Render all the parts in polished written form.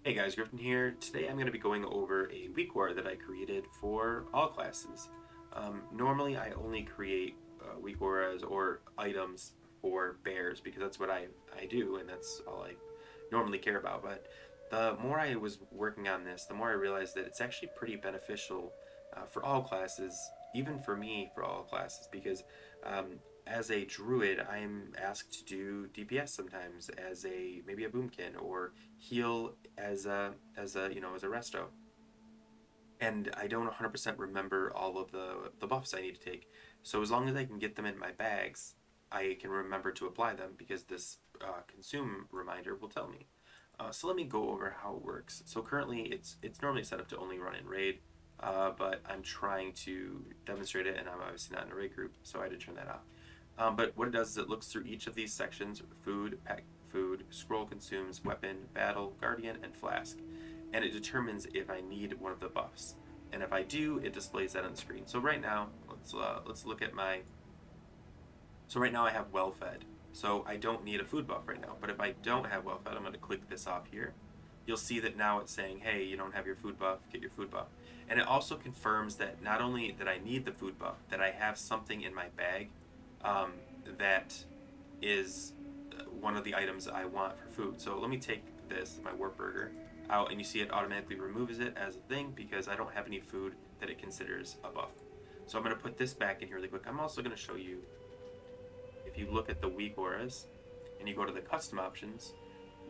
Hey guys, Griffin here. Today I'm going to be going over a week war that I created for all classes. Normally I only create week auras or items for bears because that's what I do and that's all I normally care about. But the more I was working on this, the more I realized that it's actually pretty beneficial for all classes, even for me for all classes, because um, as a druid, I'm asked to do DPS sometimes as a maybe a boomkin or heal as a resto, and I don't 100% remember all of the buffs I need to take. So as long as I can get them in my bags, I can remember to apply them because this consume reminder will tell me. So let me go over how it works. So currently it's normally set up to only run in raid, but I'm trying to demonstrate it, and I'm obviously not in a raid group, so I had to turn that off. But what it does is it looks through each of these sections: food, pet food, scroll consumes, weapon, battle, guardian, and flask, and it determines if I need one of the buffs. And if I do, it displays that on the screen. So right now, let's look at my. So right now I have well fed. So I don't need a food buff right now. But if I don't have well fed, I'm going to click this off here. You'll see that now it's saying, hey, you don't have your food buff, get your food buff. And it also confirms that not only that I need the food buff, that I have something in my bag um, that is one of the items I want for food. So let me take this, my warp burger, out, and you see it automatically removes it as a thing because I don't have any food that it considers a buff. So I'm going to put this back in here really quick. I'm also going to show you, if you look at the weak auras and you go to the custom options,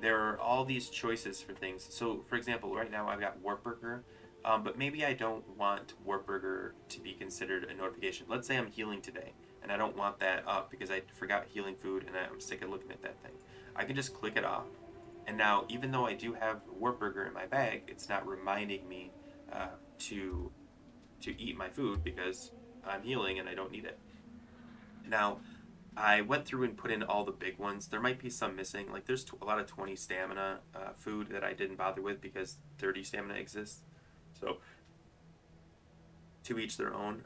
there are all these choices for things. So for example, right now I've got warp burger, but maybe I don't want warp burger to be considered a notification. Let's say I'm healing today and I don't want that up because I forgot healing food and I'm sick of looking at that thing. I can just click it off, and now even though I do have warp burger in my bag, it's not reminding me uh, to eat my food because I'm healing and I don't need it. Now I went through and put in all the big ones. There might be some missing. Like there's a lot of 20 stamina food that I didn't bother with because 30 stamina exists. So to each their own.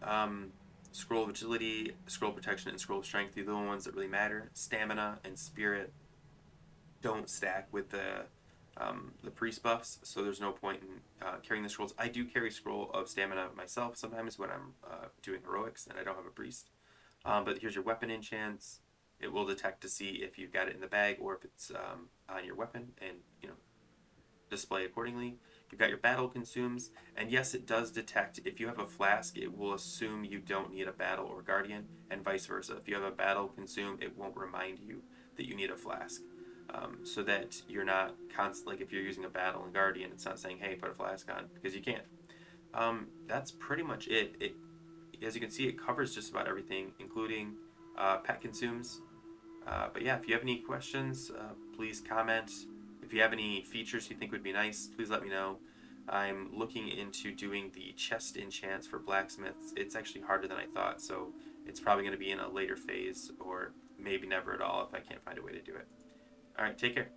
Scroll of agility, scroll protection, and scroll strength. These are the only ones that really matter. Stamina and spirit don't stack with the priest buffs, so there's no point in carrying the scrolls. I do carry scroll of stamina myself sometimes when I'm doing heroics and I don't have a priest. But here's your weapon enchants. It will detect to see if you've got it in the bag or if it's on your weapon, and display accordingly. You've got your battle consumes, and yes, it does detect if you have a flask. It will assume you don't need a battle or guardian, and vice versa. If you have a battle consume, it won't remind you that you need a flask, so that you're not constantly. Like if you're using a battle and guardian, it's not saying, "Hey, put a flask on," because you can't. That's pretty much it. As you can see, it covers just about everything, including pet consumes. But yeah, if you have any questions, please comment. If you have any features you think would be nice, please let me know. I'm looking into doing the chest enchants for blacksmiths. It's actually harder than I thought, so it's probably going to be in a later phase or maybe never at all if I can't find a way to do it. All right, take care.